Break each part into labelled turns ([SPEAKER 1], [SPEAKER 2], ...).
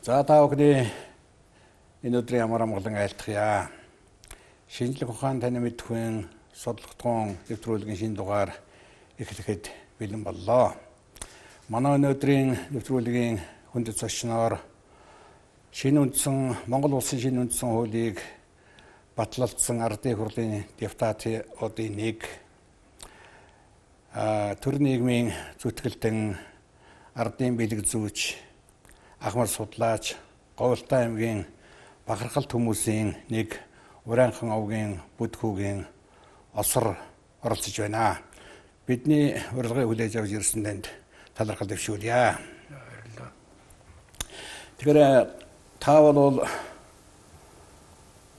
[SPEAKER 1] За та бүхний энэ өдрийн ямар амгалан айлтгая. Шинжлэх ухаан таны мэдхүйн судлагдсан нэвтрүүлгийн шинэ дугаар эхлэхэд бэлэн боллоо. Манай өнөөдрийн нэвтрүүлгийн хүндэт зочноор шинэ үндсэн Монгол улсын шинэ үндсэн хуулийг батлалдсан ардын хурлын депутатуудын нэг төр нийгмийн зүтгэлтэн ардын бэлэг зүйч Ахмад судлаач Говьлтай аймгийн бахархалт хүмүүсийн нэг Урианхан овгийн бүдгүүгийн осор оролцож байна. Бидний урилгыг хүлээж авч ирсэн танд талархал дэвшүүлье. Тэгэхээр та бол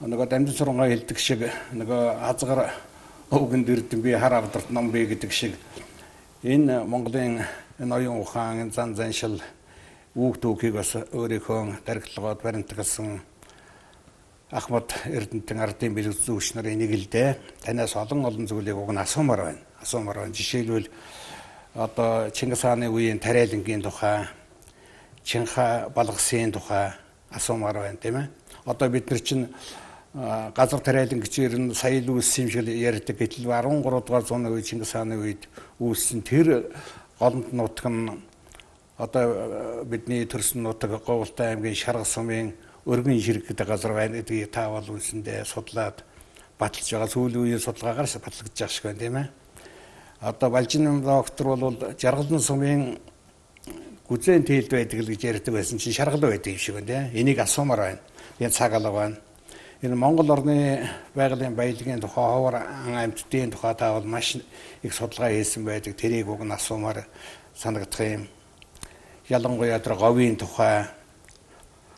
[SPEAKER 1] нөгөө дамжин сурангаа хэлдэг шиг нөгөө азгар овгон дэрдэн би хар авдарт ном бэ гэдэг шиг энэ Монголын энэ оюун ухаан энэ зан заншил үг түүхийг бас өөрийнхөө даригтлагууд баримтгалсан Ахмад Эрдэнэтийн ардын бэлэг зүйч нарын нэг л дээ. Танаас олон зүйлийг уг нь асуумаар байна. Жишээлбэл одоо Чингис хааны үеийн тариалангийн тухай, Чинха балгасын тухай асуумаар байна, тийм ээ. Одоо бид нар чинь газар тариалан гэчээр нь сая л үүссэн юм шиг ярьдаг. Гэтэл 13 дугаар зууны үед Чингис хааны үед үүссэн тэр голомт нутаг нь одоо бидний төрсөн нутаг Говьлтай аймгийн Шарга сумын өргөн ширэг гэдэг газар байна гэдгийг та бол үсэндээ судлаад баталж байгаа. Сүүлийн үеийн судалгаагаар батлагдж байгаа шиг байна, тийм ээ. Одоо Балжин доктор бол Жаргалан сумын гүзэн тэлд байдаг л гэж ярьдаг байсан чинь Шаргал байдаг юм шиг байна, тийм ээ. Энийг асуумаар байна. Энэ цаг алга байна. Энэ Монгол орны байгалийн баялагын тухай, ховор амьтдын тухай та бол маш их судалгаа хийсэн байдаг. Тэрийг уг нь асуумаар санагдах юм. Ялангуяа тэр говийн тухай,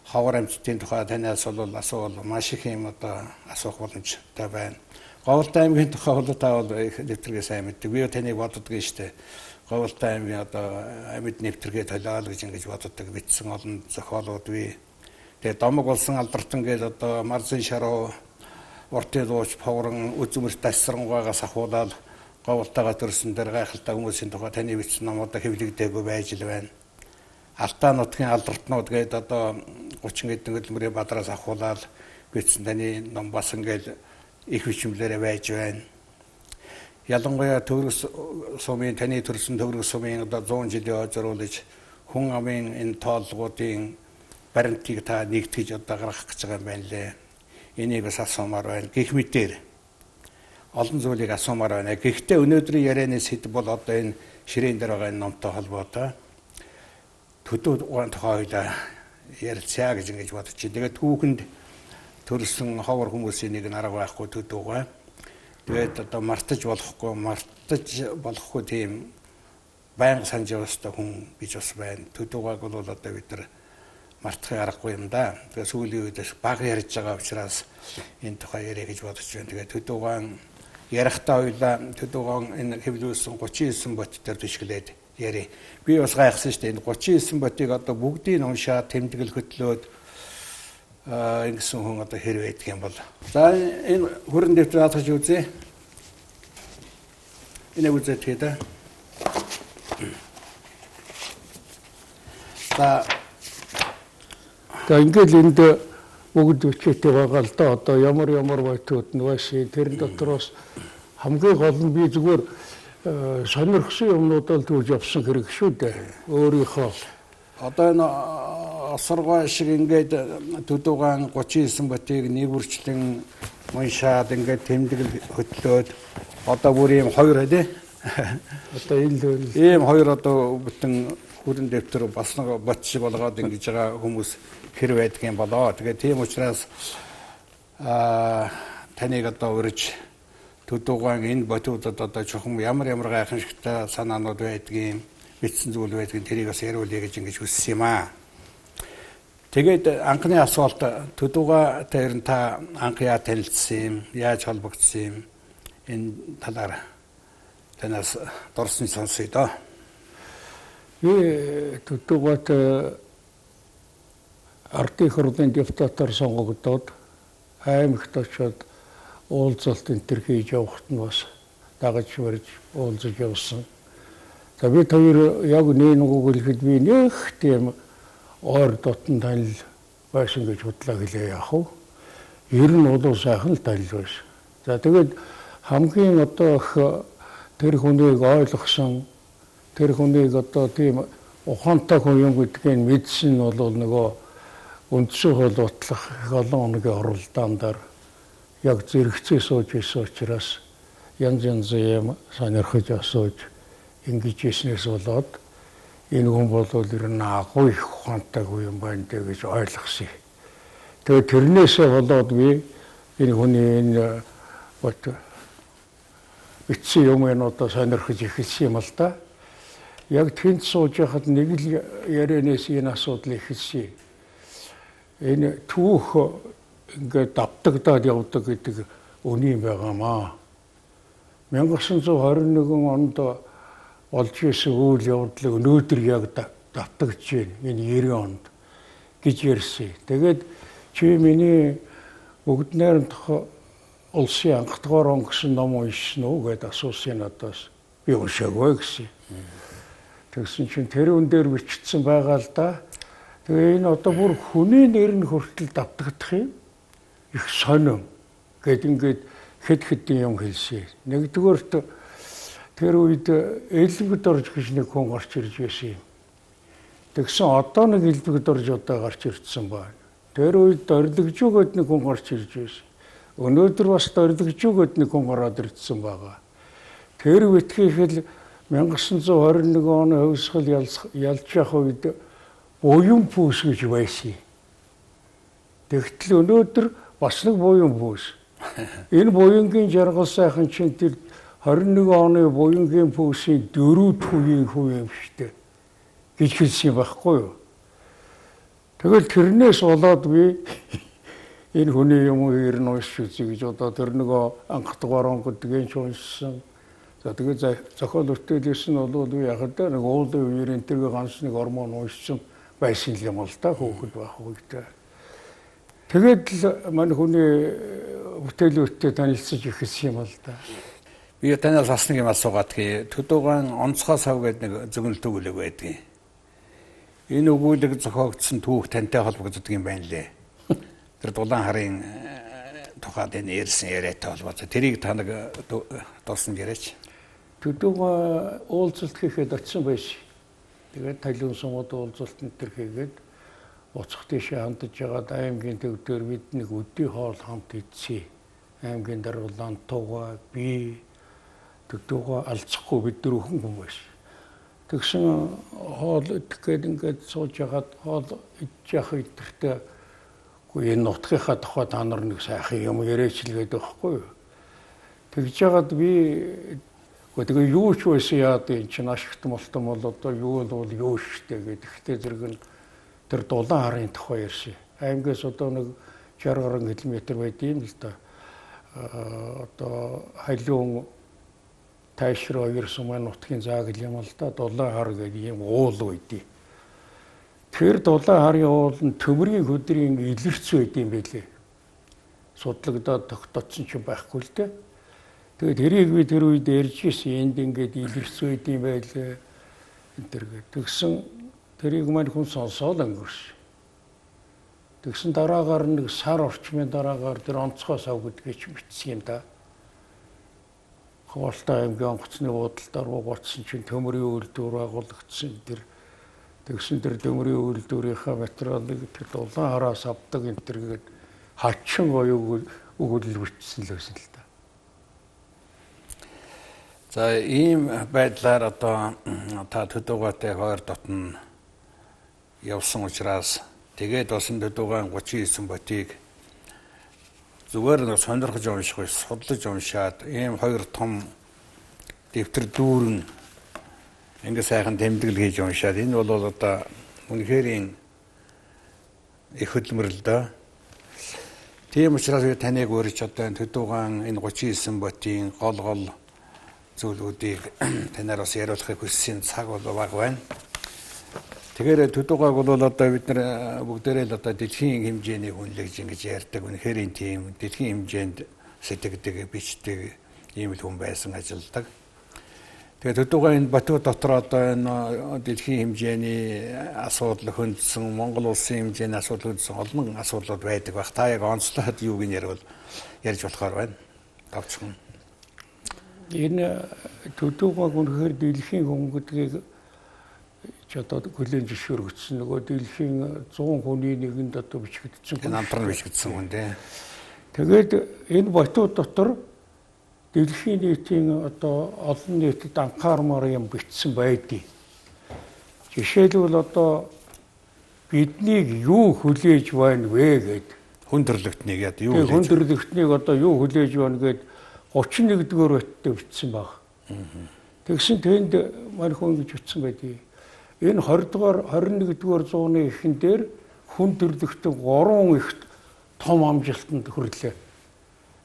[SPEAKER 1] ховор амьтдын тухай танаас бол асуувал маш их юм одоо асуух боломжтой байна. Говьлтай аймгийн тухай бол та бол нэвтргээ сайн мэддэг. Би таныг боддог юм шүү дээ. Говьлтай аймгийн одоо амьд нэвтргээ толиол гэж ингэж боддог бичсэн олон зохиолууд бий. Тэгээ домог болсон алдартан гэж одоо Марзын шаруу, уртын дууч, поврон, үзмэрт тасрангаагаас ахуулаад Говьлтайгаа төрсөн дээр гайхалтай хүмүүсийн тухай таны бичсэн номуудаа хэвлэгдээгүй байж л байна. Алтаа нутгийн алдартнууд гээд одоо 30 хэдэн хөдөлмөрийн бадраас ахуулаад бичсэн таны ном бас ингээл их бичмлээрээ байж байна. Ялангуяа төгрөс сумын таны төрсөн төгрөс сумын одоо 100 жилийн зориулж хүн амын энэ тооллогуудын баримтыг та нэгтгэж одоо гаргах гэж байгаа юм байна лээ. Энийг бас асуумаар байна. Гэх мэтээр олон зүйлийг асуумаар байна. Гэхдээ өнөөдрийн ярианы сэдэв бол одоо энэ ширээн дээр байгаа энэ номтой холбоотой төдөө ухаан тухай ярилцъя гэж ингэж бодож байна. Тэгээд түүхэнд төрсэн ховор хүмүүсийн нэг нь арга байхгүй төдөөгаа. Тэгээд одоо мартаж болохгүй тийм байнга санаж явах хүн гэж бас байна. Төдөөгааг бол одоо бид нар мартахыг аргагүй юм да. Тэгээд сүүлийн үед баг ярьж байгаа учраас энэ тухай яриа гэж бодож байна. Тэгээд төдөөгаан ярахтаа хоёлаа төдөөгаан энэ хэвлүүлсэн 39 бот дээр төшгөлээд яри. Би бас гайхсан шүү дээ. Энэ 39 ботыг одоо бүгдийг уншаад тэмдэглэл хөтлөөд ингэсэн хүн одоо хэр байдаг юм бол. За энэ хүрэн дэвтэр хатгаж үзье. Энэ үзээд тэгээд. За
[SPEAKER 2] ингээд энд бүгд өчтэй байгаа л да. Одоо ямар байтууд нь байшин тэрэн дотроос хамгийн гол нь би зүгээр сонирхсан юмнуудаа л түүж явсан хэрэг шүү дээ. Өөрийнхөө
[SPEAKER 1] одоо энэ осоргоо шиг ингээд төдөөгаан 39 ботыг нэгүрчлэн уншаад ингээд тэмдэглэл хөтлөөд одоо бүр ийм хоёр тий.
[SPEAKER 2] Одоо энэ
[SPEAKER 1] ийм хоёр одоо бүтэн хүрэн дэвтэр бас нэг бот шиг болгоод ингэж байгаа хүмүүс хэр байдаг юм болоо. Тэгээд тийм учраас таныг одоо урьж төдөөгаан энэ ботуудад одоо чухам ямар гайхамшигтай санаанууд байдгийг бичсэн зүйл байдгийг тэрийг бас яриулъя гэж ингэж хүссэн юм аа. Тэгээд анхны асуулт төдөөгаа тэр нь та анх яа танилцсан юм, яаж холбогдсон юм энэ талаар танаас дурсан сонсъё доо.
[SPEAKER 2] Төдөөгөөт ардын хурлын депутатаар сонгогдоод аймагт очоод уулзалт энэ төр хийж явахт нь бас дагаж барьж уулзаж явсан. За бид хоёр яг нэг үгэлэхэд би нэг тийм ойр дотн танил байсан гэж бодлоо хэлээ яах вэ? Ер нь бол сайхан л танил байсан. За тэгээд хамгийн одоо их тэр хүнийг ойлгосон, тэр хүнийг одоо тийм ухаантай хүн юм гэдгийг мэдсэн нь бол нөгөө үндсэн хууль батлах их олон хоногийн оролдоондар яг зэрэгцээ сууж исэн учраас янз янзын юм сонирхож асууж ингэж ийснээс болоод энэ хүн бол ер нь агуу их ухаантай хүн юм байна гэж ойлгосон. Тэгээд тэрнээсээ болоод би энэ хүний энэ бичсэн юмнуудаа сонирхож эхэлсэн юм л да. Яг тэнд сууж байхад нэг л ярианаас энэ асуудал эхэлсэн. Энэ түүх ингээд давтагдаад явдаг гэдэг үний юм байгаамаа. 1921 онд болж исэн үйл явдлыг өнөөдөр яг давтагдж байна. Энэ 90 онд гэж ярьсан. Тэгээд чи миний бүгд найрамдах улсын анх дугаар он гэсэн ном уншсан уу гэдээ асуусан надаас. Би уншаагүй гэсэн. Тэгсэн чинь тэр өн дээр бичсэн байгаа л да. Тэгээ энэ одоо бүр хүний нэр нь хүртэл давтагдах юм. Их сонин гэд ингээд хэд хэдэн юм хэлсэн. Нэгдүгээрт тэр үед элбэгд орж гэж нэг хүн гарч ирж байсан юм. Тэгсэн одоо нэг элбэгд орж одоо гарч ирсэн байна. Тэр үед дорлогжуугаад нэг хүн гарч ирж байсан. Өнөөдөр бас дорлогжуугаад нэг хүн гараад ирсэн байгаа. Тэр үтгийхэл 1921 оны хувьсгал ялж явах үед буян пүүс гэж байсан. Тэгтэл өнөөдөр бас нэг буян пүүс. Энэ буянгийн жаргал сайхан чинь тэр 21 оны буянгийн пүүсийн 4 төвийн хүн юм штэ гэж хэлсэн байхгүй юу? Тэгэл тэрнээс болоод би энэ хүний юм ер нь уншиж үзье гэж одоо тэр нөгөө анх дугаар он гэдгийг уншсан. За тэгээд зохиол бүтээлээс нь бол би яг л нэг уулын үеийн тэргээ ганц нэг гормон уншсан байсан юм л да хөөхд байх үедээ. Тэгээд л манай хүний бүтээлүүдтэй танилцж эхэлсэн юм л да.
[SPEAKER 1] Би танаас бас нэг юм асуугаадгийг Төдөөгаан онцгой сав гэдэг нэг зөвнөлт өгүүлэг байдгийг. Энэ өгүүлэг зохиогдсон түүх тантай холбогддог юм байна лээ. Тэр Дулаан харын тухайд энэ ярьсан яриатай холбоотой. Тэрийг та нэг дуусан яриач.
[SPEAKER 2] Төдөөгаан уулзалт хийхэд очсон байсан. Тэгээд талын сумууд уулзалт энэ төр хийгээд уцх тийшээ хандж байгаад аймгийн төвдөр бид нэг өдний хоол хамт идсэн. Аймгийн даруулаан тугаа би Төдөөгаан алцахгүй бид дөрвөн хүн байсан. Тэгсэн хоол идэх гээд ингээд сууж ягаад хоол идэж явах идэртээ үгүй энэ нутгийнхаа тухай та нар нэг сайхан юм яриачлгээд байхгүй юу. Тэгж ягаад би тэгээ юу ч байсан яад энэ чинь ашигт молтон бол одоо юу бол юу штэ гэхдээ зэрэг нь тэр Дулаан харын тухай ярьсан. Аймгаас одоо нэг 60 гаруй км байд юм л да. Одоо халиун тайшроо ирсэн маань нутгийн заагл юм л да. Дулаан хар гэдэг юм уул үйдий. Тэр Дулаан харын уул нь төмрийн хөдрийн илэрч байд юм байлээ. Судлагдаад тогтоцсон ч байхгүй л дээ. Тэгээд тэрийг би тэр үед ярьж ирсэн энд ингээд илэрч байд юм байлээ. энэ төр тэгсэн тэрийг маань хүн сонсоод өнгөрсөн. Тэгсэн дараагаар нэг сар орчмын дараагаар тэр онцгой сав гэдгийг ч бичсэн юм да. Хавaalтай аймгийн онгоцны буудалд орсон чинь төмрийн үйлдвэр байгуулагдсан тэр тэгсэн тэр төмрийн үйлдвэрийнхаа материалыг тэр Дулаан хараас авдаг энэ төргээд хачин оюу өгүүлэл бичсэн л байсан л да.
[SPEAKER 1] За ийм байдлаар одоо та Төдөөгаатай хоёр дотн явсан учраас тэгээд бас Төдөөгаан 39 ботыг зүгээр нэг сонирхож унших, судлаж уншаад ийм хоёр том дэвтэр дүүрэн ингээ сайхан тэмдэглэл хийж уншаад энэ бол одоо үнэхээр их хөдөлмөрлөл дөө. Тийм учраас би таныг урьж одоо Төдөөгаан энэ 39 ботын гол зүйлүүдийг танаар бас яриулахыг хүссэн цаг бол бага байна. Тэгэхээр Төдөөгааг бол одоо бид нар бүгдээрээ л одоо дэлхийн хэмжээний хүнлэгж ингэж ярьдаг. Үнэхээр энэ тийм дэлхийн хэмжээнд сэтгэдэг, бичдэг ийм л хүн байсан ажилдаг. Тэгээд төдөөг энэ Батуу дотор одоо энэ дэлхийн хэмжээний асуудал хөндсөн, Монгол улсын хэмжээний асуудал хөндсөн олон асуудлууд байдаг байх. Та яг онцлоод юуг нь ярьж болохоор байна. Тавчхан.
[SPEAKER 2] Энэ төдөөг үнэхээр дэлхийн хөнгөдгийг одоо хүлээн зөвшөөрөгдсөн. Нөгөө дэлхийн 100 хүний нэгэнд одоо бичигдсэн.
[SPEAKER 1] Намтран бичигдсэн хүн дээ.
[SPEAKER 2] Тэгээд энэ Батуу дотор дэлхийн нийтийн одоо олон нийтэд анхаармаар юм бичсэн байдгийг. Жишээлбэл одоо биднийг юу хүлээж байна вэ гэд
[SPEAKER 1] хүн төрлөختнийг яд юу хүлээж.
[SPEAKER 2] Хүн төрлөختнийг одоо юу хүлээж байна гэд 31-р байтад бичсэн баг. Тэгсэн тэнд мань хүн гэж бичсэн байдгийг. Энэ 20-р 21-р зууны эхэн дээр хүн төрлөختөг 3 их том амжилтанд хүрлээ.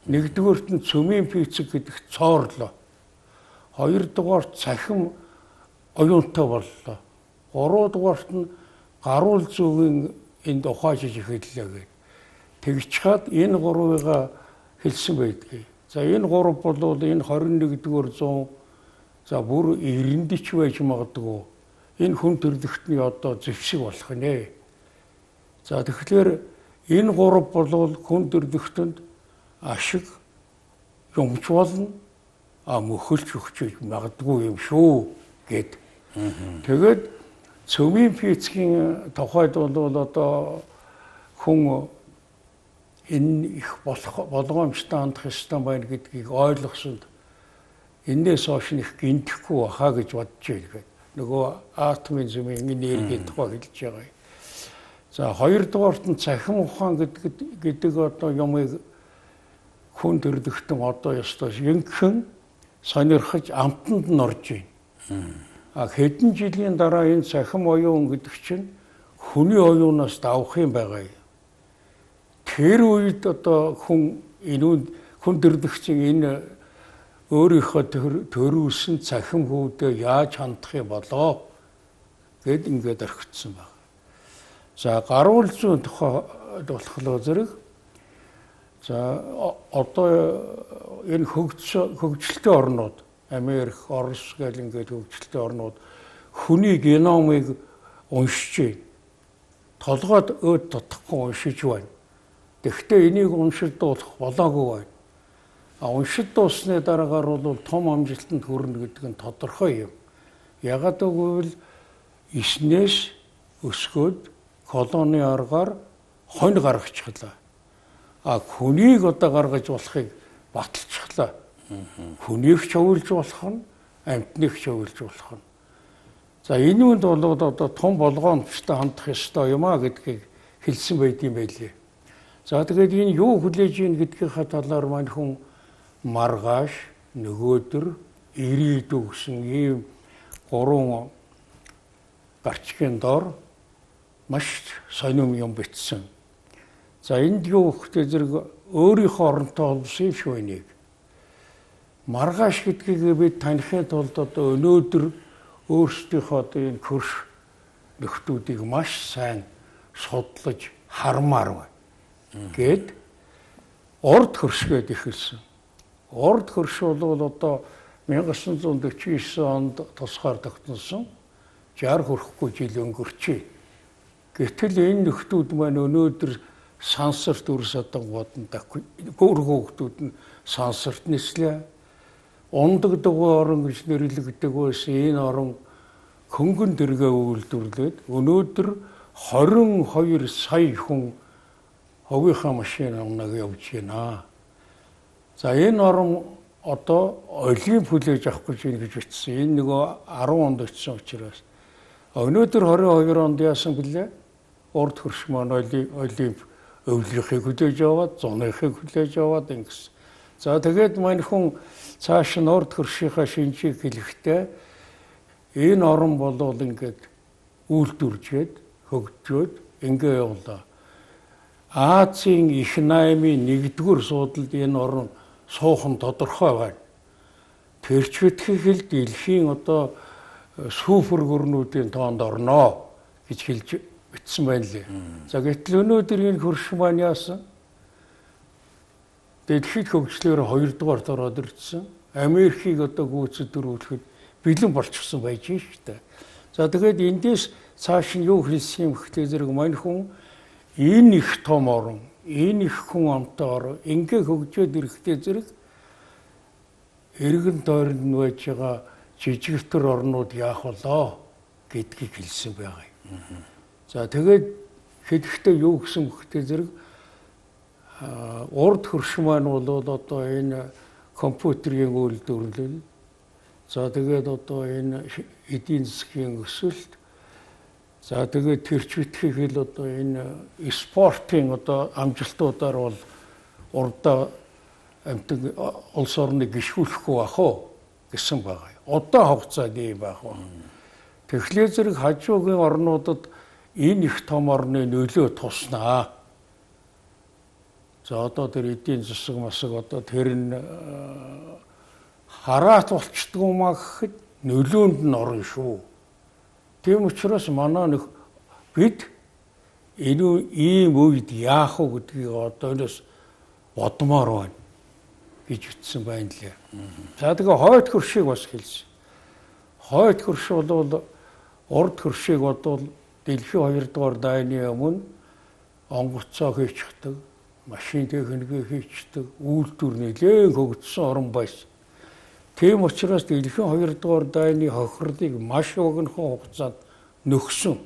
[SPEAKER 2] Нэгдүгээрт нь цөмийн пицэг гэдэг цоорлоо. Хоёрдугаарт цахим оюунтай боллоо. Гуравдугаарт нь гаруул зүгийн энд ухаажиж эхэллээ гэд. Тэгж чад энэ гурвыгаа хэлсэн байдгийг. За энэ гурав бол энэ 21-р зуун за бүр 90-д ч байж магадгүй. Энэ хүн төрлөختний одоо зэвсэг болох нэ. За тэгэхээр энэ гурав бол хүн төрлөختөнд ашиг юмч болно мөхөлж өгч магадгүй юм шүү гэд. Тэгээд цөмийн пицгийн тухайд бол одоо хүн энэ их болгоомжтой хандах ёстой байна гэдгийг ойлгосонд энээс хойш их гинтэхгүй баха гэж бодож байна. Нөгөө атомын зөмийн энергийн тухай хэлж байгаа. За хоёрдугаарт нь цахим ухаан гэдэг одоо юмыг хүн төрлөختөн одоо ёстой ингэхэн сонирхож амтанд нь орж байна. Хэдэн жилийн дараа энэ цахим оюун гэдэг чинь хүний оюунаас давах юм байгаа юм. Тэр үед одоо хүн төрлөختийн энэ өөрийнхөө төрүүлсэн цахим хөвдөө яаж хандах юм болоо гэд ингээд орхицсан байна. За гаруул зүйн тухайд болохоор зэрэг за одоо энэ хөгжилтэй орнууд Америк, Орос гэл ингээд хөгжилтэй орнууд хүний геномыг уншиж байна. Толгойд өөд тотохгүй уншиж байна. Тэгэхдээ энийг уншиж дуусах болоогүй байна. Уншиж дуусны дараагаар бол том амжилтанд хүрнэ гэдэг нь тодорхой юм. Ягаад гэвэл эснээс өсгөөд колони аргаар хонь гаргачихлаа. Хүнийг одоо гаргаж болохыг баталчихлаа. Хүнийг ч өвлж болох нь, амьтныг ч өвлж болох нь. За энэ үнд бол одоо том болгоомжтой хандах ёстой юм гэдгийг хэлсэн байт юм байлээ. За тэгээд энэ юу хүлээж ийн гэдгийнхаа талаар мань хүн маргааш, нөгөөдөр, ирээдүй гэсэн ийм 3 гарчгийн дор маш сонирм юм бичсэн. За энд юу гэхтэй зэрэг өөрийнхөө оронтой холбосон шүү энийг. Маргааш гэдгийг бид таних тулд одоо өнөөдөр өөрсдийнхөө одоо энэ хөрш нөхдүүдийг маш сайн судлаж хармаар байна. Гэд урд хөршгээд ихэлсэн. Урд хөрш бол одоо 1949 онд тусгаар тогтносон 60 хүрэхгүй жил өнгөрчээ. Гэтэл энэ нөхдүүд маань өнөөдөр сансарт үрс одонгууд нь гөргөөгдүүд нь сансарт нислээ. Ундаг дугуй орон гэж нэрлэгддэг байсан энэ орон хөнгөн дэргээ үйлдвэрлээд өнөөдөр 22 сая хүн ховийнхаа машин унаг явж байна. За энэ орон одоо олимп хүлээж авах гэж байна гэж бичсэн. Энэ нөгөө 10 онд очсон учраас өнөөдөр 22 онд яасан бэлээ? Урд хөрш маань олимп өвлөхийг хүлээж аваад, зуныхыг хүлээж аваад ингэсэн. За тэгээд мань хүн цааш нь урд хөршийнхаа шинжийг хэлэхдээ энэ орон болвол ингээд үйлдвэржээд, хөгжөөд ингээ явлаа. Азийн их 8-ын 1-р суудалд энэ орн суухан тодорхой байна. Тэрч битгий хэл дэлхийн одоо супер гүрнүүдийн тоонд орноо гэж хэлж бичсэн байна лээ. За гэтэл өнөөдөр энэ хөрш маань яасан? Дэлхийд хөгжлөөр 2-р ороод ирсэн. Америкийг одоо гүйцэд дөрвөлөхөд бэлэн болчихсон байж шүү дээ. За тэгээд эндээс цааш нь юу хэлсэн юм гэхлээр зэрэг мань хүн энэ их том орон, энэ их хүн амтай орон ингээ хөгжөөд ирэхдээ зэрэг эргэн тойронд нь байж байгаа жижигтэр орнууд яах болоо гэдгийг хэлсэн байгаа юм. За тэгээд хэлэхдээ юу гэсэн гэхлээр зэрэг урд хөрш маань бол одоо энэ компьютерийн үйлдвэрлэл, за тэгээд одоо энэ эдийн засгийн өсөлт, за тэгээд тэрч битгий хэл одоо энэ спортын одоо амжилтуудаар бол урдаа амтэг улс орныг гიშгүүлэхгүй байх уу гэсэн байгаа. Удаан хугацаанд ийм байх уу. Тэгэхээр зэрэг хажуугийн орнуудад энэ их том орны нөлөө туснаа. За одоо тэр эдийн засаг масаг одоо тэр нь хараат болчдгоо маа гэхэд нөлөөнд нь орно шүү. Тийм учраас манай нэг бид энэ ийм үед яах вэ гэдгийг одоо энэс бодмоор байна гэж ütсэн байна лээ. За тэгээ хойд хөршийг бас хэлсэн. Хойд хөрш бол урд хөршийг бодвол дэлхийн 2 дугаар дайны өмнө онгоцоо хийчихдэг, машин техникийг хийчихдэг, үйлдвэр нэлээд хөгжсөн орн байсан. Тийм учраас дэлхийн 2 дугаар дайны хохирлыг маш огнхон хугацаанд нөхсөн.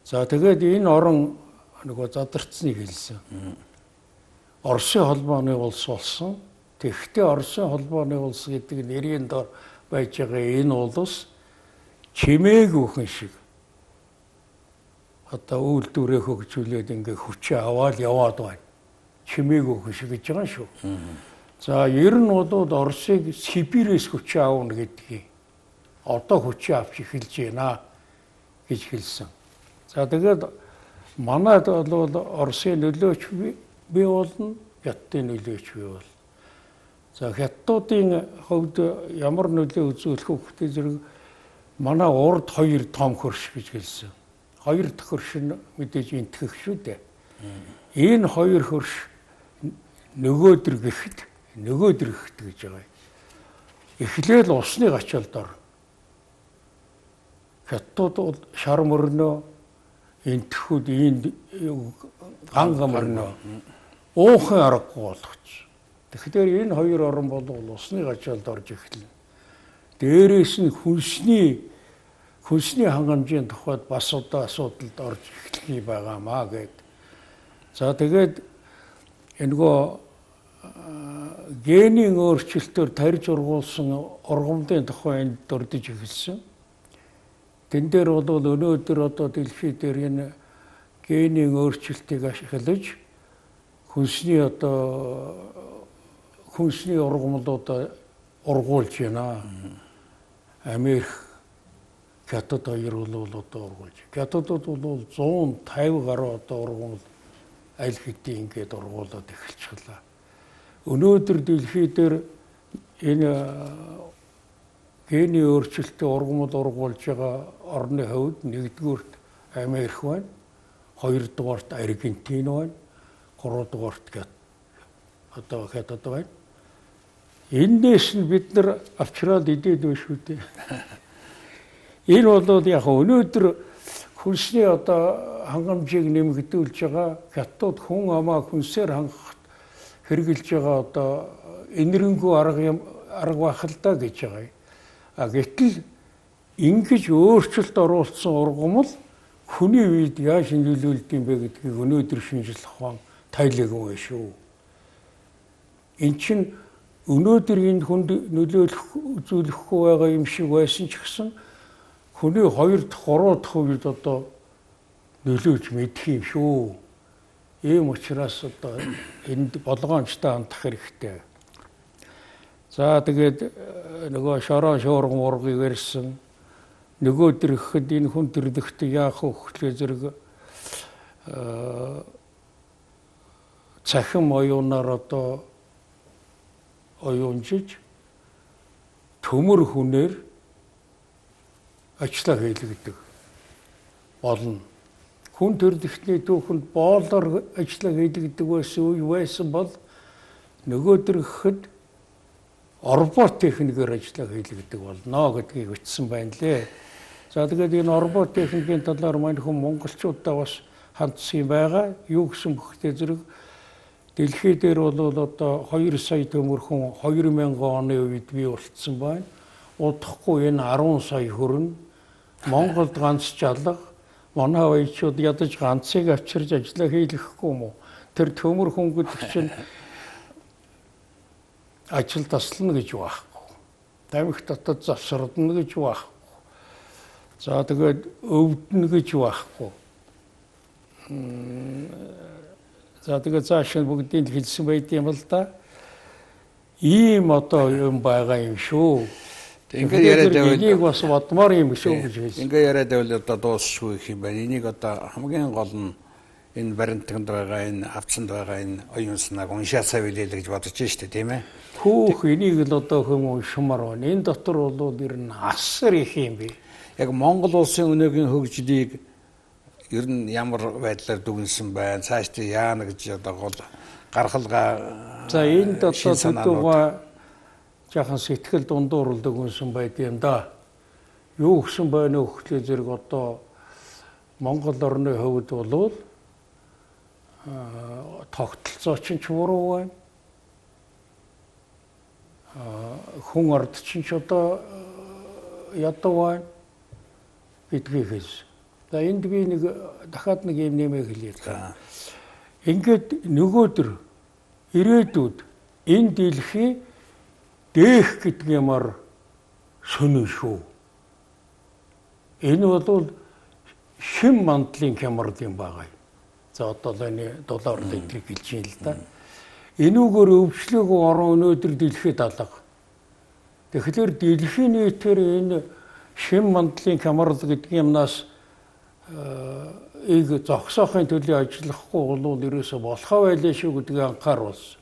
[SPEAKER 2] За тэгээд энэ орон нөгөө задарцсныг хэлсэн. Оросын холбооны улс болсон. Тэгэхдээ Оросын холбооны улс гэдэг нэрийн дор байж байгаа энэ улс чимээгүйхэн шиг одоо үйлдвэрээ хөгжүүлээд ингээ хүчээ аваад яваад байна. Чимээгүйхэн шиг гэж байгаа шүү. За ер нь бол Оросыг Сибирээс хүчээ авна гэдгийг одоо хүчээ авч эхэлж байна гэж хэлсэн. За тэгээд манайд бол Оросын нөлөөч бий болно, Хятадын нөлөөч бий болно. За Хятадын хувьд ямар нөлөө үзүүлэх вэ гэхдээ зэрэг манай урд 2 том хөрш гэж хэлсэн. 2 дахь хөрш нь мэдээж энтгэх шүү дээ. Энэ 2 хөрш нөгөөдөр гэхэд гэж байгаа. Эхлээл усны гачаалд орно. Хятад бол шар мөрнөө энтгэхүүд энд ган мөрнөө уухан аргагүй болгоч. Тэгэхээр энэ 2 орн бол усны гачаалд орж эхэлнэ. Дээрээс нь хүнсний хангамжийн тухайд бас одоо асуудалд орж эхлэх байгаамаа гэд. За тэгээд энэгөө генийн өөрчлөлтөөр тарьж ургуулсан ургамлын тухай энд дурдж эхэлсэн. Тэн дээр бол өнөөдөр одоо дэлхий дээр энэ генийн өөрчлөлтийг ашиглаж хүнсний ургамлуудаа ургуулж байна. Америк, Хятад 2 бол одоо ургуулж. Хятадууд бол 150 гаруй одоо ургуул аль хэдийн ингээд ургуулад эхэлчихлаа. Өнөөдөр дэлхий дээр энэ генийн өөрчлөлтөд ургамал ургуулж байгаа орны хувьд 1-р Америк байна, 2-дугаарт Аргентин байна, 3-дугаарт Хятад байна. Энээс нь бид нар авчраад идээд байна шүү дээ. Энэ бол яг өнөөдөр хүнсний одоо хангамжийг нэмэгдүүлж байгаа Хятад хүн амаа хүнсээр хангахад хэрэгжилж байгаа одоо энэрэнгүй арга байх л да гэж байгаа. Гэтэл ингэж өөрчлөлт оруулсан ургамал хүний үед яаж нөлөөлд юм бэ гэдгийг өнөөдөр шинжлэх ухаан тайлаагүй байна шүү. Эн чинь өнөөдөр энэ хүнд нөлөөлөх үзүүлэхгүй байгаа юм шиг байсан ч гэсэн хүний 2 дахь 3 дахь үед одоо нөлөөлж мэдэх юм шүү. Ийм учраас одоо энд болгоомжтой хандах хэрэгтэй. За тэгээд нөгөө шороо шуурган ургыг ярьсан нөгөөдөр ихэд энэ хүн төрлөخت яах вэ гэхлээр зэрэг цахим оюунаар одоо оюунжиж төмөр хүнээр ажлаа хийлгдэг болно. Хүн төрлөختний түүхэнд боолоор ажлаа хийлгдэг байсан үе байсан бол нөгөөдөр ихэд робот техникээр ажиллах хийлгдэг болно гэдгийг бичсэн байна лээ. За тэгээд энэ робот техникийн талаар маань хүн монголчуудаа бас хандсан юм байгаа. Юу гэсэн бөхтэй зэрэг дэлхий дээр бол одоо 2 сая төмөрхөн 2000 оны үед бий болцсон байна. Удахгүй энэ 10 сая хүрнэ. Монголд ганц жалга манай баячууд ядаж ганцыг авчирж ажиллаа хийлгэхгүй юм уу? Тэр төмөрхөн гэдэг чинь ажил таслана гэж байхгүй. Тамхи дотоод завсардна гэж байхгүй. За тэгээд өвдөн гэж байхгүй. За тэгээд цааш нь бүгдийг хэлсэн байт юм л да. Ийм одоо юм байгаа юм шүү.
[SPEAKER 1] Ингээд яриад байвал
[SPEAKER 2] энийг бас бодмоор юм шүү гэж хэлсэн.
[SPEAKER 1] Ингээд яриад байвал одоо дуусахгүй их юм байна. Энийг одоо хамгийн гол нь энэ баримтанд байгаа энэ авцанд байгаа энэ оюун санааг уншаасаа билээ л гэж бодож штэ тийм ээ.
[SPEAKER 2] Хүүх энийг л одоо хүмүүс уншмаар байна. Энэ дотор бол ер нь асар их юм бэ.
[SPEAKER 1] Яг Монгол улсын өнөөгийн хөгжлийг ер нь ямар байдлаар дүгнсэн байна. Цаашдаа яана гэж одоо гол гаргалгаа.
[SPEAKER 2] За энд одоо төдөөгаа жаахан сэтгэл дундуурлаг үнсэн байд юм да. Юу гсэн байна вэ гэхлээр зэрэг одоо Монгол орны хувьд бол тогтолцоо чинь ч буруу байна. Хүн орд чинь ч одоо ядуу байна гэдгийг хэлсэн. За энд би нэг дахиад нэг юм нэмээ хэлье. Ингээд нөгөөдөр ирээдүйд энэ дэлхий дээх гэдэг юмар сонин шүү. Энэ бол шин мандлын хямрал юм байгаа. За одоо энэ доллар дэглэг хэлж юм л да. Энүүгээр өвчлөөгөө орон өнөөдөр дэлхийд алга. Тэгэхээр дэлхийн нийтээр энэ шин мандлын хямрал гэдэг юмнаас зогсоохын төлөө ажиллахгүй бол ерөөсө болохоо байлаа шүү гэдгийг анхааруулсан.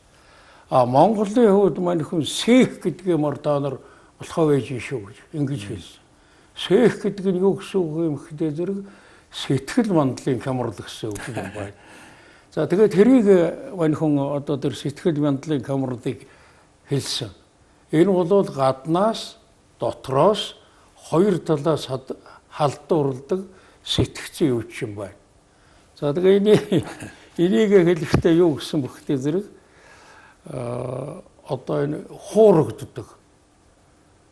[SPEAKER 2] Монголын хувьд маань хүн сэх гэдэг юмар таанар болохоо байж шүү гэж ингэж хэлсэн. Сэх гэдэг нь юу гэсэн үг юм гэхлээр зэрэг сэтгэл мандлын хямрал гэсэн үг юм байна. За тэгээд тэрийг маань хүн одоо тэр сэтгэл мандлын хямралыг хэлсэн. Энэ бол гаднаас дотроос хоёр талаас халдуурладаг сэтгцэн юу ч юм байна. За тэгээ энийг хэлэхдээ юу гэсэн бөхтэй зэрэг одоо энэ хуурагддаг.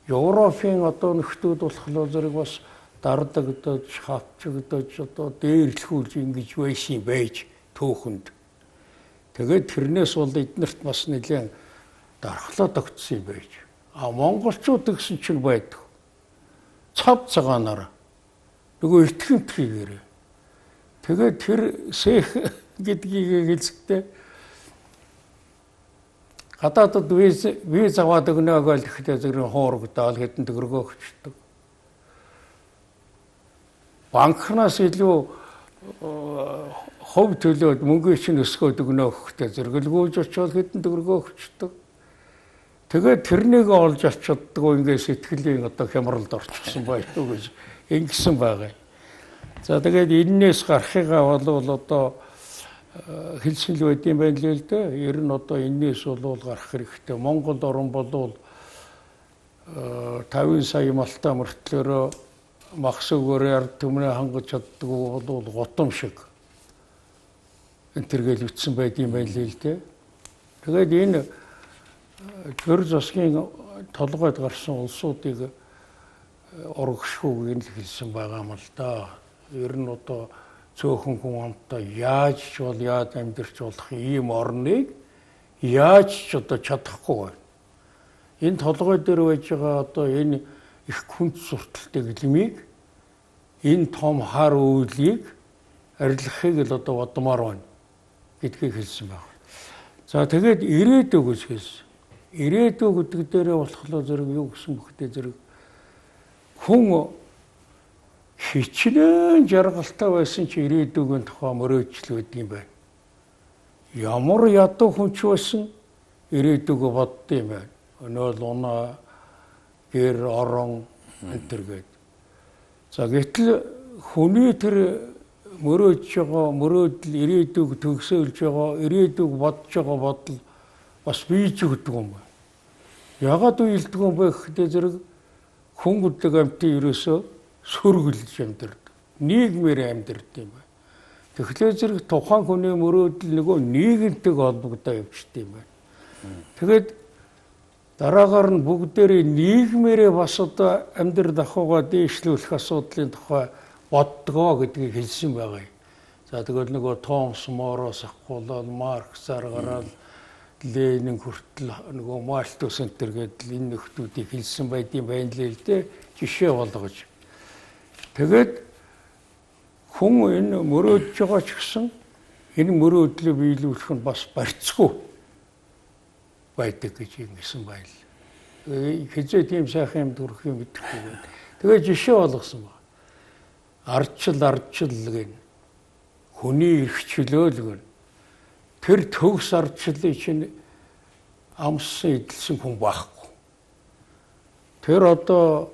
[SPEAKER 2] Европын одоо нөхдүүд болохоор зэрэг бас дардагдаж, хавчагдаж одоо дээрлэхүүлж ингэж байсан байж төөхөнд. Тэгээд тэрнээс бол эднэрт бас нэлээд дархлаад огцсон юм байж. Монголчууд гэсэн чинь байдаг. Цав цагаанаар нөгөө итгэмтгийгээрээ. Тэгээд тэр сэх гэдгийг хэлсэхдээ гадаадд виз аваад өгнө гэхлээр зэрэг хуурагдаал хэдэн төгрөгөө өгчдөг. Банкнаас илүү хов төлөөд мөнгө чинь өсгөөд өгнө гэхлээр зэрэглгүүж очиод хэдэн төгрөгөө өгчдөг. Тэгээд тэрнийг олж авчдаггүй ингээд сэтгэлийн одоо хямралд орчихсон байлгүй гэж ингэсэн байгаа. За тэгээд энээс гарахыгаа бол одоо хэлсэн л байд юм байна л дээ. Ер нь одоо энээс бол гарах хэрэгтэй. Монгол орн бол 50 сая малтай мөртлөөрөө махсуугаар ард түмнээ хангаж чаддгүй бол гутам шиг энэ төргээл үтсэн байд юм байна л дээ. Тэгээд энэ төр засгийн толгойд гарсан улсуудыг урагшгүй гэж хэлсэн байгаа юм л да. Ер нь одоо цөөхөн хүн амтаа яаж ч бол яаж амьдрч болох ийм орныг яаж ч одоо чадахгүй байна. Энэ толгой дээр байж байгаа одоо энэ их хүнд сурталтай гэлмийг энэ том хар үйлийг арилгахыг л одоо бодмоор байна гэдгийг хэлсэн байна. За тэгээд ирээдүй гэж хэлсэн. Ирээдүй гэдэг дээрээ болохоор зэрэг юу гэсэн бөхтэй зэрэг хүн хичнээн жаргалтай байсан чи ирээдүйн тухай мөрөөдөл өгдөг юм байна. Ямар ядуу хүн ч байсан ирээдүгөө бодд юм байна. Өнөө л унаа гэр орон энтергээд. За гэтэл хүний тэр мөрөөдж байгаа мөрөөдөл ирээдүг төгсөөлж байгаа ирээдүг бодож байгаа бодол бас бийж өгдөг юм байна. Ягаад уйлдгүй бэ гэхдээ зэрэг хүн гэдэг амьтан ерөөсөө сүргэлж амьдардаг. Нийгмээр амьдардаг юм байна. Тэгэхээр зэрэг тухайн хүний мөрөөдөл нөгөө нийгэмтэй холбогдоо явждаг юм байна. Тэгээд дараагаар нь бүгдээрээ нийгмээрээ бас одоо амьдрал ахуйгаа дээшлүүлэх асуудлын тухай боддгоо гэдгийг хэлсэн байгаа юм. За тэгвэл нөгөө Томс Мороос ахгуулаад Марксаар гараад Ленин хүртэл нөгөө Мальтус энтер гэдэг энэ нөхдүүдийг хэлсэн байдсан байна л дээ жишээ болгож. Тэгээд хүн энэ мөрөөдж байгаа ч гэсэн энэ мөрөөдлөө биелүүлэх нь бас барьцгүй байдаг гэж ингэсэн байл. Хэзээ тийм сайхан юм дүрх юм мэдэхгүй байна. Тэгээд жишээ болгосон ба. Ардчил гэн хүний их чөлөөл гэн тэр төгс ардчлалыг чинь амссан эдэлсэн хүн байхгүй. Тэр одоо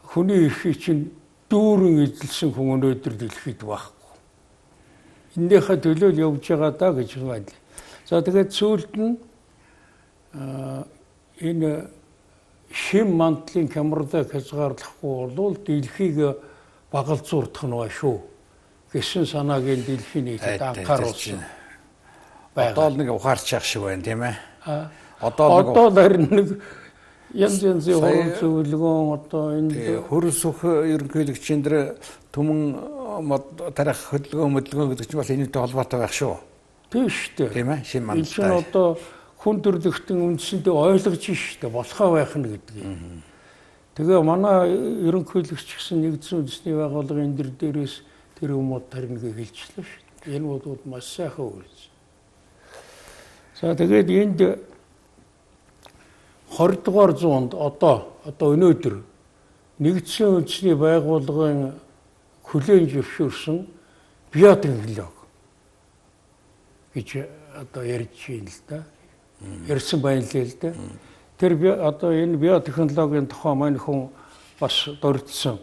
[SPEAKER 2] хүний ихийг чинь дүүрэн эдэлсэн хүн өнөөдөр дэлхийд байхгүй. Энийхээ төлөө явж байгаа даа гэж байна. За тэгээд сүүлд нь энэ шим мантлын хямралыг хязгаарлахгүй бол дэлхийг багалзуурдах нь ба шүү гэсэн санааг энэ дэлхийн нийтэд анхааруулсан.
[SPEAKER 1] Одоо л нэг ухаарч явах шиг байна тийм ээ.
[SPEAKER 2] Одоо харин нэг янз янзын хорон зөвлөгөөн одоо энэ
[SPEAKER 1] хөрс өх ерөнхийлөгчийн дээр түмэн тарих хөдөлгөөн гэдэг чинь бас энэтэй холбоотой байх шүү.
[SPEAKER 2] Тийм шүү дээ.
[SPEAKER 1] Тийм ээ. Шим
[SPEAKER 2] мантай. Энэ чинь одоо хүн төрлөختөн үндсэндээ ойлгож шүү дээ. Болохоо байх нь гэдгийг. Тэгээ манай ерөнхийлөгч гэсэн нэгдсэн үндэсний байгууллагын энэ дээрээс тэр юмуд тариныг хэлчихлээ шүү дээ. Энэ бодууд маш сайхан үйлс. За тэгээд энд 20 дугаар зуунд одоо өнөөдөр нэгдсэн үндэсний байгууллагын хүлээн зөвшөөрсөн биотехнологи гэж одоо ярьж байна л да. Ярьсан байна л да. Тэр одоо энэ биотехнологийн тухай маань хүн бас дурдсан.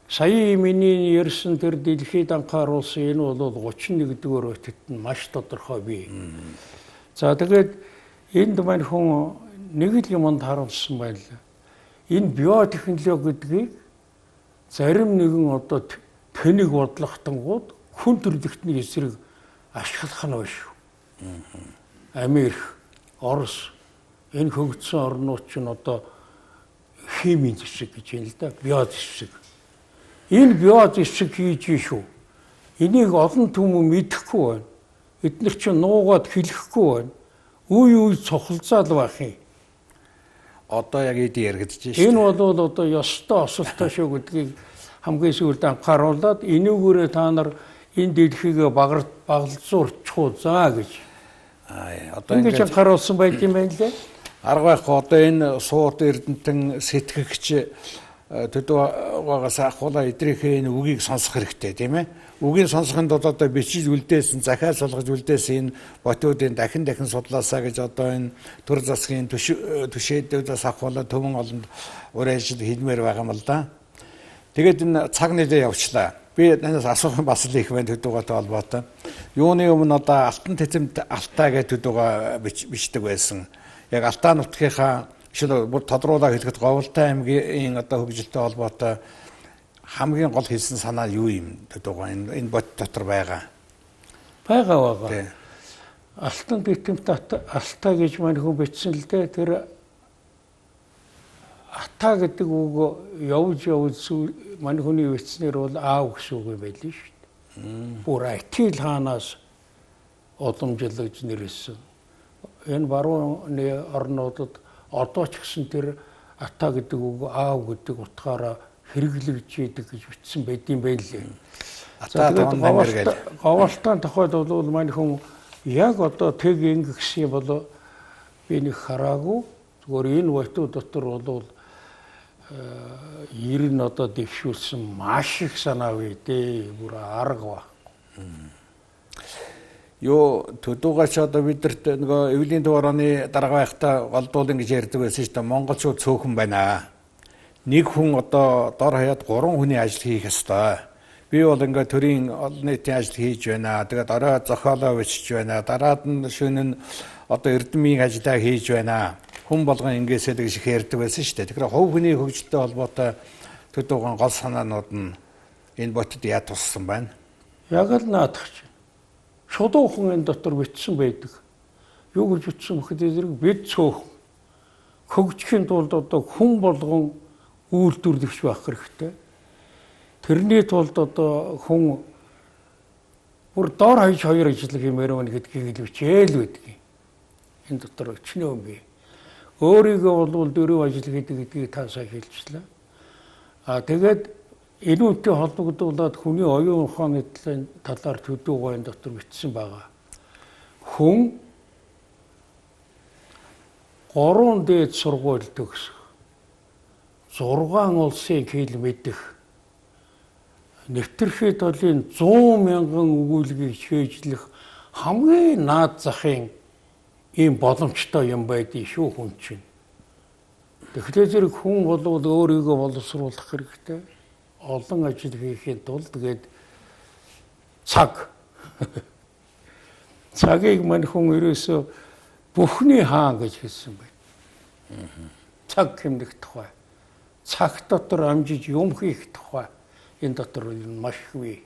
[SPEAKER 2] Сая миний ярьсан тэр дэлхийд анхааруулсан энэ бол 31-р өтөд нь маш тодорхой бий. За тэгээд энд маань хүн нэг л юмд харуулсан байлаа. Энэ биотехнологи гэдгийг зарим нэгэн одоо тэнэг бодлоготонгууд хүн төрлөختний эсрэг ашиглах нь биш. Америк, Орос энэ хөгжсөн орнууд ч одоо химийн зэвсэг гэж юм л да, био зэвсэг. Энэ био зэвсэг хийж шүү. Энийг олон түмэн мэдэхгүй байна. Эдгээр чинь нуугаад хэлэхгүй байна. Үе цохолцаал байх юм.
[SPEAKER 1] Одоо яг эд яригдж шүү.
[SPEAKER 2] Энэ бол одоо ёстой осолтой шүү гэдгийг хамгийн сүүлд анхааруулад энүүгээрээ та нар энэ дэлхийг багалзуурчих уу заа гэж. Одоо ингэж анхааруулсан байт юм байна лээ.
[SPEAKER 1] Арга байхгүй одоо энэ сууд эрдэнтэн сэтгэгч төдөөс ахуулаа эдрийнхээ энэ үгийг сонсох хэрэгтэй тийм ээ. Үгийг сонсохын тулд одоо бичиж үлдээсэн, захиас болгож үлдээсэн энэ ботуудын дахин судлаасаа гэж одоо энэ төр засгийн түшээдүүдээс ахуулаа төвөн олонд уран ажил хиймээр байгаа юм л да. Тэгээд энэ цаг нэлээ явчлаа. Би танаас асуух бас л их байна төдөөтэй холбоотой. Юуны өмнө одоо алтан тэцэмт алтаа гэдэг төдөөг бичдэг байсан. Яг Алтаа нутгийнхаа жишээ бүр тодруулаад хэлэхэд Говьлтай аймгийн одоо хөгжилтэй холбоотой хамгийн гол хэлсэн санаа юу юм төдөөг энэ бот дотор байгаа.
[SPEAKER 2] Байгаа. Алтан тэцэмт алтаа гэж маань хүн бичсэн л дээ. Тэр ата гэдэг үг явж манай хүний бичснээр бол аав гэсэн үг байлээ шүү дээ. Бүр Атил хаанаас удамжлагж нэрсэн. Энэ барууны орнуудад одоо ч гэсэн тэр ата гэдэг үг аав гэдэг утгаараа хэрэглэгдэж идэг гэж бичсэн байдсан байл лээ. Говьлтын тухайд бол манай хүн яг одоо тэг ингэ гэсэн бол би нэг хараагүй. Зүгээр энэ ботууд дотор бол ер нь одоо дэвшүүлсэн маш их санаа бий дээ. Бүр арга ба.
[SPEAKER 1] Юу төдөөгач одоо бидэрт нөгөө эвлийн дуурайны дарга байхдаа голдуулын гэж ярьдаг байсан шүү дээ. Монголчууд цөөхөн байна. Нэг хүн одоо дор хаяад 3 хүний ажил хийх ёстой. Би бол ингээ төрийн олон нийтийн ажил хийж байна. Тэгээд орой зохиолоо бичиж байна. Дараад нь шөнө нь одоо эрдэмийн ажиллаа хийж байна. хүн болгон ингээсээ гэж их ярьдаг байсан шүү дээ. Тэгэхээр хувь хүний хөгжөлтэй холбоотой төдөөгийн гол санаанууд нь энэ ботод яа туссан байна?
[SPEAKER 2] Яг л наадах чинь. Шулуухан энэ дотор бичсэн байдаг. Юу гэж бичсэн бөхөд зэрэг бид цөөхөн хөгжихийн тулд одоо хүн болгон үйлдвэрлэгч байх хэрэгтэй. Тэрний тулд одоо хүн бүр дор хаяж хоёр ажиллах юмэр байна гэдгийг л бичээл байдгийг. Энэ дотор өчнөө юм би. Өөрийгөө бол дөрөв ажил хийдэг гэдгийг таасаа хэлчихлээ. Тэгээд энэ үнтэй холбогдуулаад хүний оюун ухааны талаар төдөө энэ дотор бичсэн байгаа. Хүн 3 дээд сургууль төгсөх, 6 улсын хэл мэдэх, нэвтрэх толын 100,000 өгүүлгийг шийдлэх хамгийн наад захын ийм боломжтой юм байдгийг шүү хүн чинь. Тэгэхээр зэрэг хүн бол өөрийгөө боловсруулах хэрэгтэй. Олон ажил хийхэд тулд тэгээд цаг. Цагийг мань хүн ерөөсөө бүхний хаан гэж хэлсэн байна. Цаг хэмнэх тухай. Цаг дотор амжиж юм хийх тухай. Энэ дотор маш их бий.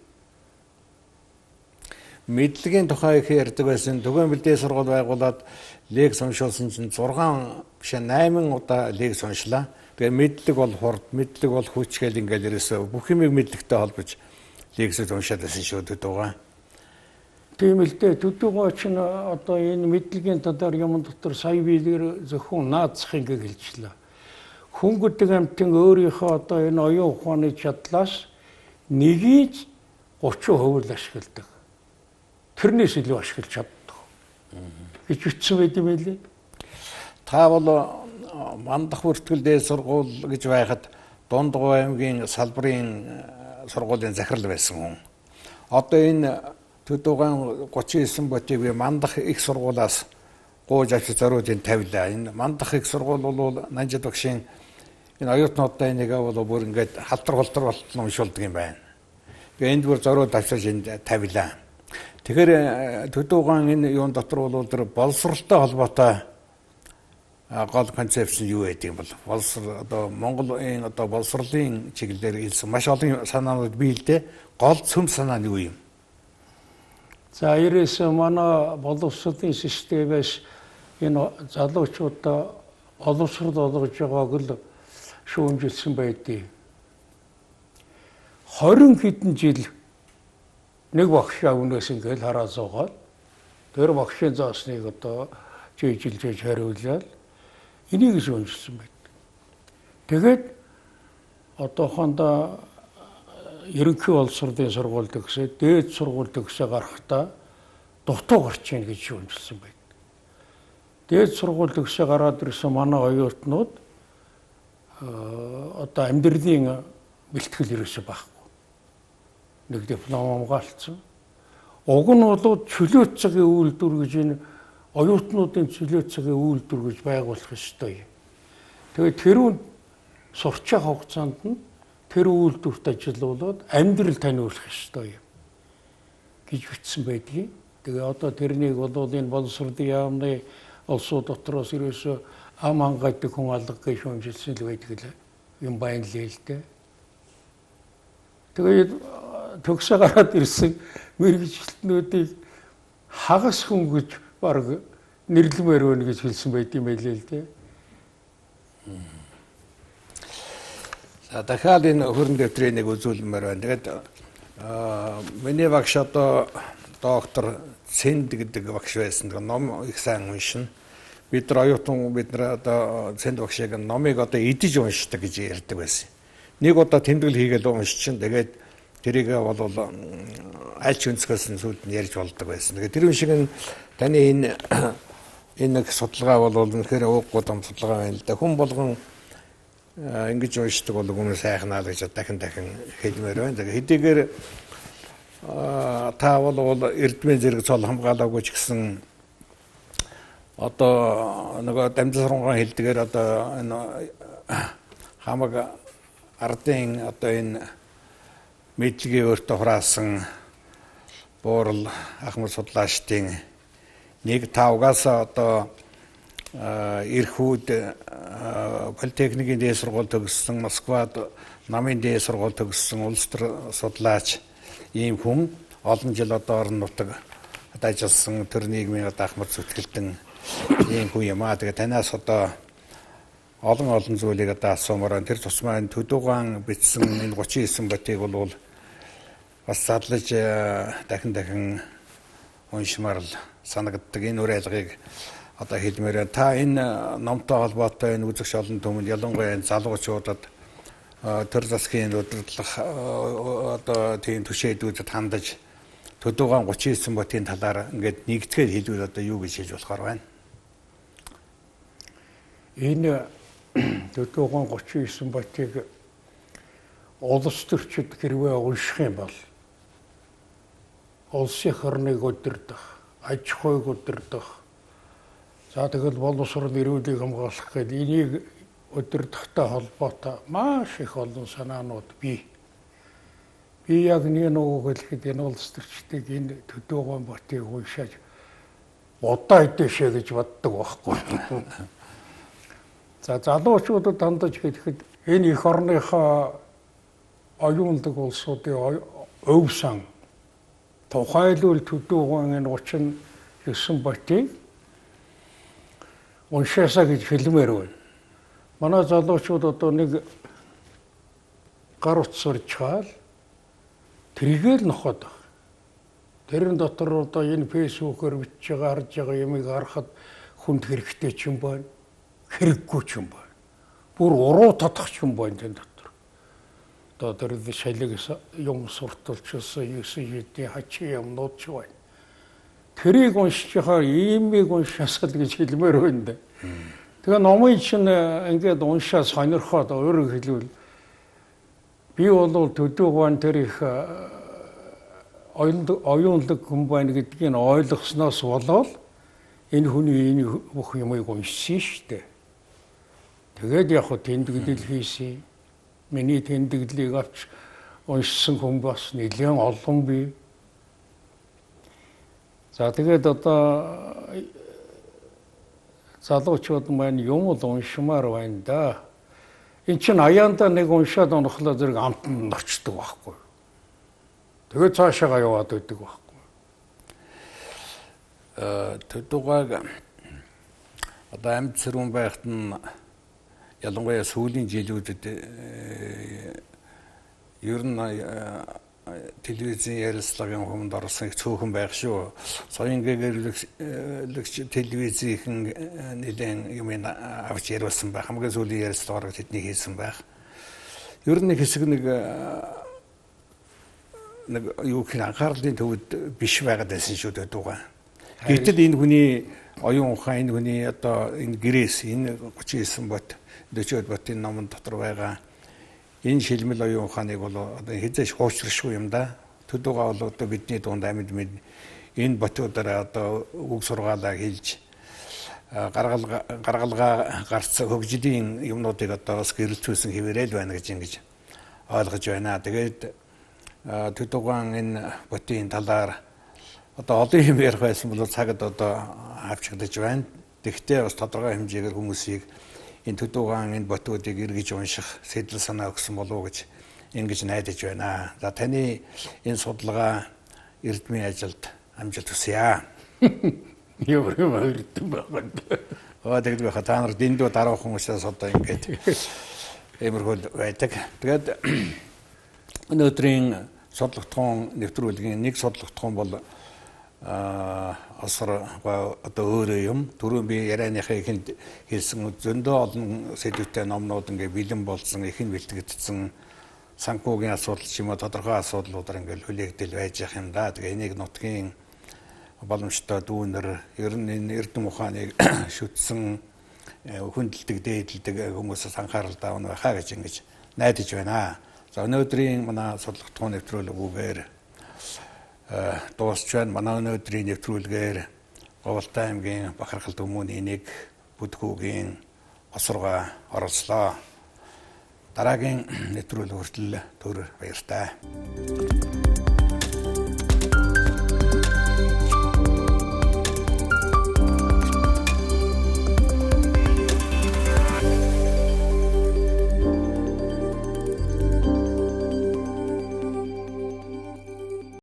[SPEAKER 1] Мэдлэгийн тухай их ярьдаг байсан. Төгөн бэлдээ сургууль байгуулад лекц уншуулсан чинь 6 биш 8 удаа лекц уншлаа. Тэгээ мэдлэг бол хурд, мэдлэг бол хүч гэл ингээл ерөөсөө бүх юмыг мэдлэгтэй холбож лекцэд уншаад байсан шүү дээ.
[SPEAKER 2] Тийм л дээ. Төдөөгөө чинь одоо энэ мэдлэгийн талаар юм дотор сая биелэр зөвхөн наацх ингээ хэлжлээ. Хүн гэдэг амьтан өөрийнхөө одоо энэ оюун ухааны чадлаас нэгийг 30% л ашигладаг. Тэрнээс илүү ашиглаж чаддаг. Гэж үтсэн байт юм байлээ.
[SPEAKER 1] Та бол мандах бүртгэл дээд сургууль гэж байхад Дундгой аймгийн салбарын сургуулийн захирал байсан хүн. Одоо энэ төдөөгийн 39 ботыг би мандах их сургуулиас гууж авч зориудыг тавилаа. Энэ мандах их сургууль бол Нанжид багшийн энэ оюутнуудаа нэгээ бол бүр ингээд халтар болтол уншуулдаг юм байна. Тэгээ энд бүр зориуд авчиж энд тавилаа. Тэгэхээр төдөөгийн энэ юун дотор бол тэр боловсролтой холбоотой гол концепц нь юу гэдэг юм бол боловсрол одоо Монголын одоо боловсролын чиглэлээр хэлсэн маш олон санаанууд бий л дээ. Гол цөм санаа нь юу юм?
[SPEAKER 2] За ерөөсөө манай боловсролын системээс энэ залуучуудаа боловсрол болгож байгааг л шүүмжилсэн байдгийг. 20 хэдэн жил нэг багшаа өнөөс ингээл хараа зуугаад тэр багшийн заасныг одоо жийжилж хариулаад энийг шүүмжилсэн байд. Тэгээд одоохондоо ерөнхий боловсролын сургууль төгсөөд дээд сургууль төгсөө гарахдаа дутуу гарч ийн гэж шүүмжилсэн байд. Дээд сургууль төгсөө гараад ирсэн манай оюутнууд одоо амьдралын бэлтгэл ерөөсөө байхгүй. Нэг диплом хамгаалцсан. Уг нь бол чөлөөт цагийн үйлдвэр гэж энэ оюутнуудын чөлөөт цагийн үйлдвэр гэж байгуулах ёстой юм. Тэгээд тэрүүнд сурч явах хугацаанд нь тэр үйлдвэрт ажиллаулаад амьдрал таниулах ёстой юм гэж бичсэн байдгийг. Тэгээ одоо тэрнийг бол энэ боловсролын яамны улсууд дотроос ерөөсөө ам хангаадаг хүн алга гэж шүүмжилсэн л байдаг л юм байна л л дээ. Тэгээд төгсөө гараад ирсэн мэргэжилтнүүдийг хагас хүн гэж баг нэрлэмээр байна гэж хэлсэн байт юм байлээ л дээ.
[SPEAKER 1] За дахиад энэ хөрөн дэвтрийг нэг үзүүлмээр байна. Тэгээд миний багш одоо доктор Цэнд гэдэг багш байсан. Ном их сайн уншина. Бид нар оюутан бид нар одоо Цэнд багшийг номыг одоо идэж уншдаг гэж ярьдаг байсан. Нэг удаа тэмдэглэл хийгээл уншчин. Тэгээд тэрийг бол аль ч өнцгөөс нь сүлд нь ярьж болдог байсан. Тэгээд тэр шиг таны энэ нэг судалгаа бол үнэхээр ууггүй том судалгаа байна л да. Хүн болгон ингэж уншдаг бол өмнө сайхнаа л гэж дахин хэлмээр байна. Тэгээд хэдийгээр та бол эрдмийн зэрэг цол хамгаалаагүй ч гэсэн одоо нөгөө дамжсарнган хэлдгээр одоо энэ хамаг ардын одоо энэ мэдлэгийн өөртөө хураасан буурал ахмад судлаачдын 1.5-аас одоо Ирхүүд политехникийн дээд сургууль төгссөн, Москвад намын дээд сургууль төгссөн улс төр судлаач ийм хүн олон жил одоо орон нутаг ажилласан төр нийгмийн ахмад зүтгэлтэн ийм хүн юм аа. Тэгээ танаас одоо олон зүйлийг одоо асуумаар тэр тусмаа Төдөөгаан бичсэн энэ 39 батыг бол бас задлаж дахин уншмаар л санагддаг. Энэ уриалгыг одоо хэлмээр та энэ номтой холбоотой энэ үзэгч олон түмэнд ялангуяа залуучуудад төр засгийн удирдлах одоо тийм түшээдүүдэд хандаж Төдөөгаан 39 батын талаар ингээд нэгтгэл хэлвэл одоо юу гэж хэлж болохоор байна?
[SPEAKER 2] Энэ Төдөөгаан 39 батыг улс төрчид хэрвээ унших юм бол улсын хорныг удирдах, аж ахуйг удирдах, за тэгэл боловсрол эрүүлийг хамгаалах гэдэг энийг удирдахтай холбоотой маш их олон санаанууд бий. Би яг нэг хэлэхэд энэ улс төрчдийг энэ Төдөөгаан батыг уншаад удаа идэшээ гэж боддог байхгүй. За залуучуудад хандаж хэлэхэд энэ эх орныхоо оюунлаг улсуудын өвсөн тухайлбал Төдөөгаан энэ 39 батыг уншаасаа гэж хэлмээр байна. Манай залуучууд одоо нэг гар утсарч хаал тэргээл нохоод баг. Тэрэн дотор одоо энэ фэйсбүүкээр бичиж байгаа харж байгаа юмыг харахад хүнд хэрэгтэй ч юм байна. Хэрэггүй ч юм байна. Бүр уруу татах ч юм байна энэ дотор. Одоо тэр шалиг юм сурталчилсан 9 хэдийн хачи юмнууд ч байна. Тэрийг уншиж хахаар иймийг уншаасаа гэж хэлмээр байна. Тэгээ номыг чинь ингээд уншаа сонирхоод өөрөөр хэлбэл би бол Төдөөгаан тэр их оюунлаг хүн байна гэдгийг ойлгосноос болоод энэ хүний энэ бүх юмыг уншсан шүү дээ. Тэгээд яг хөө тэмдэглэл хийсэн. Миний тэмдэглэлийг авч уншсан хүн бас нэлээд олон бий. За тэгээд одоо залуучууд маань юм л уншмаар байна да. Энд чинь аяанда нэг уншаад онохлоо зэрэг амтнд орчдөг байхгүй. Тэгээд цаашаа яваад байдаг байхгүй.
[SPEAKER 1] Төдөөгааг одоо амьд сэрүүн байхад нь ялангуяа сүүлийн жилүүдэд ер нь телевизийн ярилцлагын хүмүүнд орсон их цөөхөн байх шүү. Соён гэрлэгч телевизийн нэлээд юм авч яриулсан байх. Хамгийн сүүлийн ярилцлагаар тэдний хийсэн байх. Ер нь нэг хэсэг нэг юу гэх анхаарлын төвд биш байгаад байсан шүү Төдөөгаан. Гэтэл энэ хүний оюун ухаан, энэ хүний одоо энэ гэрээс энэ 39 бот 40 ботын номон дотор байгаа энэ шилмэл оюун ухааныг бол одоо хязгаарч хуучрахгүй юм да. Төдөөгаан бол одоо бидний дунд амьд мэд энэ ботуудаараа одоо үг сургаалаа хэлж гаргалгаа гарцсан хөгжлийн юмнуудыг одоо бас гэрэлтүүлсэн хэвээрэл байна гэж ингэж ойлгож байна. Тэгээд Төдөөгаан энэ ботын талаар одоо олон юм ярих байсан бол цагт одоо авчигдаж байна. Тэгвэл бас тодорхой хэмжээгээр хүмүүсийг энэ Төдөөгаан энэ ботуудыг эргэж унших сэтэл санаа өгсөн болов уу гэж ингэж найдаж байна. За таны энэ судалгаа эрдмийн ажилд амжилт хүсье.
[SPEAKER 2] Ямар эрдэм байна.
[SPEAKER 1] Тэгээд байхад та нар дэндүү дараахан учраас одоо ингэж эмэрхүүл байдаг. Тэгээд өнөөдрийн судлагдсан нэвтрүүлгийн нэг судлагдсан бол осор одоо өөрөө юм. Түрүү би ярианыхаа ихэнд хэлсэн зөндөө олон сэдвүүтэй номнууд ингээ бэлэн болсон, ихэн бэлтгэгдсэн санхүүгийн асуудал ч юм уу тодорхой асуудлуудаар ингээл хүлээгдэл байж явах юм да. Тэгээ энийг нутгийн боломжтой дүүнер ер нь энэ эрдэм ухааныг шүтсэн хүндэлдэг, дээдэлдэг хүмүүсээс анхаарал таавна байхаа гэж ингэж найдаж байна. За өнөөдрийн манай судлагдсан нэвтрүүлгээр дуусч байна. Манай өнөөдрийн нэвтрүүлгээр Говьалтай аймгийн Бахархал Төмөөний нэг бүдгүүгийн осоргоо оролцлоо. Дараагийн нэвтрүүлэг хүртэл түр баяртай.